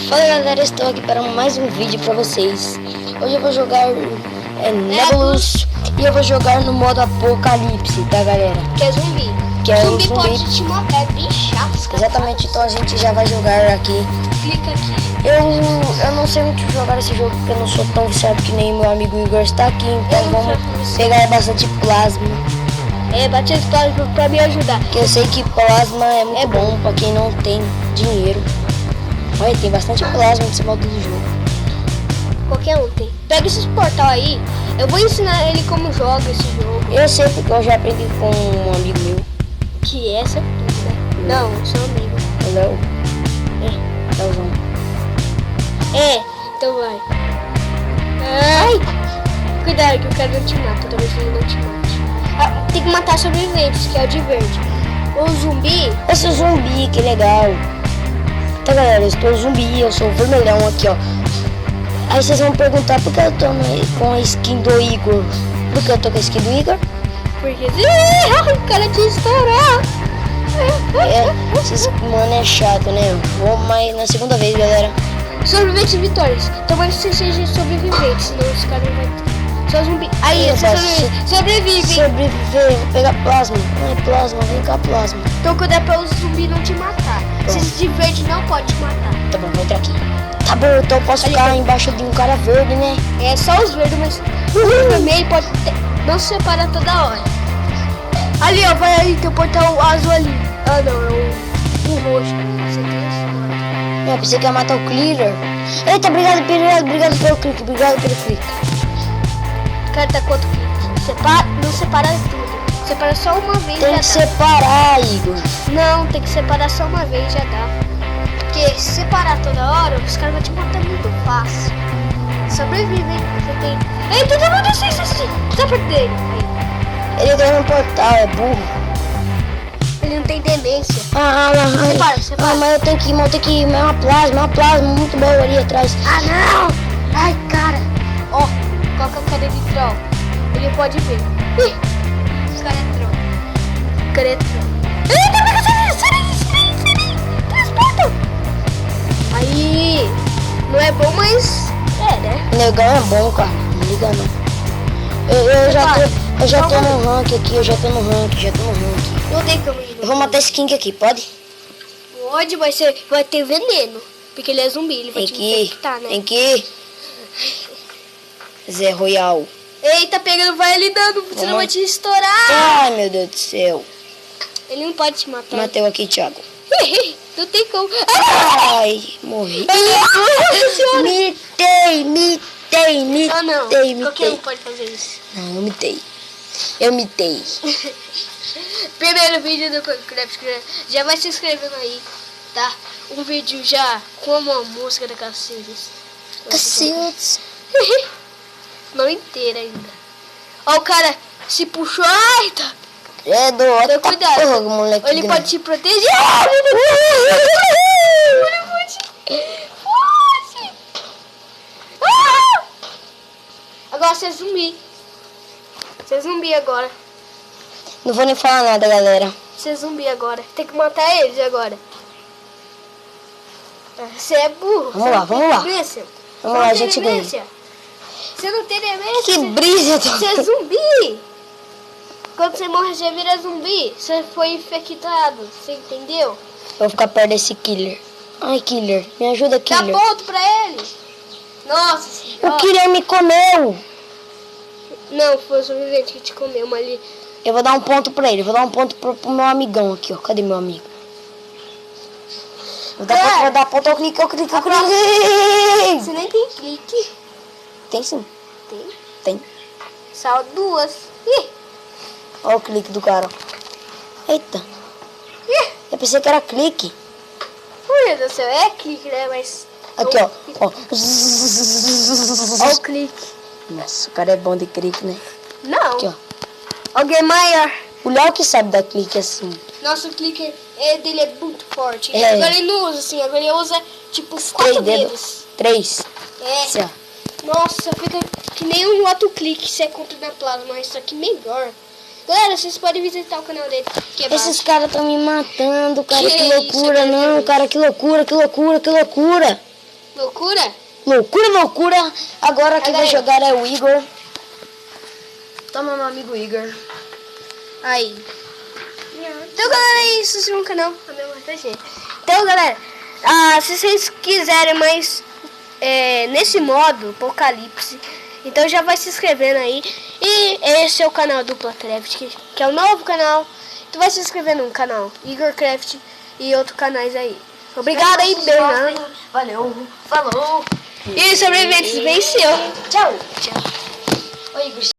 Fala galera, estou aqui para mais um vídeo para vocês. Hoje eu vou jogar Nebulous e eu vou jogar no modo Apocalipse, tá galera? Que é zumbi. Que é zumbi zumbi. Pode te matar, é bem chato. Exatamente, então a gente já vai jogar aqui. Clica aqui. Eu não sei muito jogar esse jogo porque eu não sou tão viciado que nem meu amigo Igor está aqui. Então vamos pegar bastante plasma. Bate plasma pra me ajudar. Que eu sei que plasma é muito bom pra quem não tem dinheiro. Olha, tem bastante plasma nesse modo do jogo. Qualquer um tem. Pega esses portal aí. Eu vou ensinar ele como joga esse jogo. Eu sei porque eu já aprendi com um amigo meu. Que é essa tudo, né? Não, seu amigo. O Léo. Léozão. Então vai. Ai! Cuidado que o cara não te mata. Talvez ele não te mate. Tem que matar sobreviventes, que é o de verde. O zumbi. Esse é o zumbi, que legal. Tá galera, eu estou zumbi, eu sou o vermelhão aqui, ó. Aí vocês vão perguntar por que eu tô com a skin do Igor. Por que eu tô com a skin do Igor? Porque o cara te estourou. Esses mano é chato, né? Vou mais na segunda vez, galera. Sobreviventes e vitórias. Tomara que você seja sobrevivente, senão os caras não vai ter. Só zumbi. Aí, você sobrevive. Sobreviver, vou pegar plasma. Ai, plasma, vem cá, plasma. Então cuidado para o zumbi não te matar. Se de verde não pode te matar. Tá bom, vou entrar aqui. Tá bom, então eu posso ficar embaixo de um cara verde, né? É só os verdes, mas o vermelho pode não se separa toda hora. Ali, ó, vai aí, tem o portal azul ali. Ah, não, é o roxo. Você tem isso, Eu pensei que ia matar o Clearer. Eita, obrigado pelo clique, obrigado pelo clique. O cara tá quanto clique? Não separa tudo. Separa só uma vez. Tem que separar, Igor. Não, tem que separar só uma vez, já dá. Porque se separar toda hora, os caras vão te matar muito fácil. Sobrevive, hein? Você tem. Ei, todo mundo assim. Tá perto dele. Aí. Ele entrou no portal, é burro. Ele não tem tendência. Separa. Mas eu tenho que ir, é uma plasma, muito boa ali atrás. Ah, não! Ai, cara. Ó, qual que é o cara de troll? Ele pode ver. Ih, o cara é troll. O cara é troll. Eita, sai! Transporta! Aí, não é bom, mas né? Negão é bom, cara. Não liga não. Eu já tô no rank aqui, já tô no rank. Não tem como ir. Eu vou matar esse King aqui, pode? Pode, mas você vai ter veneno. Porque ele é zumbi, ele vai te infectar, né? Tem que ir. Zé Royal. Eita, pegando, vai ele dando, senão vai te estourar. Ai, meu Deus do céu. Ele não pode te matar. Matei aqui, Thiago. Não tem como. Ai, morri. Mitei. Ah, não. Qualquer um pode fazer isso. Não, eu mitei. Primeiro vídeo do Craft. Já vai se inscrevendo aí, tá? Um vídeo já com a música da Cacildes. Cacildes. Não inteira ainda. Ó, o cara se puxou. Ai, tá. É do outro. Cuidado. Porra, moleque. Ele pode te proteger. Foge. Agora você é zumbi. Você é zumbi agora. Não vou nem falar nada, galera. Você é zumbi agora. Tem que matar eles agora. Você é burro. Vamos lá. Vamos lá, a gente ganha. Você não tem demência. Que brisa. Você é zumbi. Quando você morre, você vira zumbi. Você foi infectado. Você entendeu? Eu vou ficar perto desse killer. Ai, killer. Me ajuda, killer. Dá ponto pra ele. Nossa senhora. O killer me comeu. Não, foi o sobrevivente que te comeu, mas ali. Eu vou dar um ponto pra ele. Vou dar um ponto pro meu amigão aqui, ó. Cadê meu amigo? Vou dar ponto ao clique. Você nem tem clique. Tem sim. Tem. Só duas. Ih. Olha o clique do cara. Eita. Ih. Eu pensei que era clique. Meu Deus do céu, é clique, né? Mas. Aqui, ó. Olha o clique. Nossa, o cara é bom de clique, né? Não. Aqui, ó. Alguém maior. O Léo que sabe dar clique assim. Nosso clique dele é muito forte. É. Agora ele não usa assim, agora ele usa tipo 4 dedos. 3. É. Assim, ó. Nossa, fica que nem um outro clique se é contra da plasma, mas só que melhor. Galera, vocês podem visitar o canal dele, que é Esses caras estão me matando, cara. Que Que loucura, isso, não, cara. Que loucura. Loucura? Loucura, loucura. Agora quem vai Aí. jogar é o Igor. Toma, meu amigo Igor. Aí. Então, galera, é isso. Se inscreva no canal. Então, galera, se vocês quiserem mais nesse modo, Apocalipse, então já vai se inscrevendo aí. E esse é o canal Dupla Craft, que é o novo canal. Tu vai se inscrever no canal Igor Craft e outros canais aí. Obrigado aí, Bernardo. Valeu, falou. E sobreviventes venceu. Tchau. Tchau. Oi, Igor.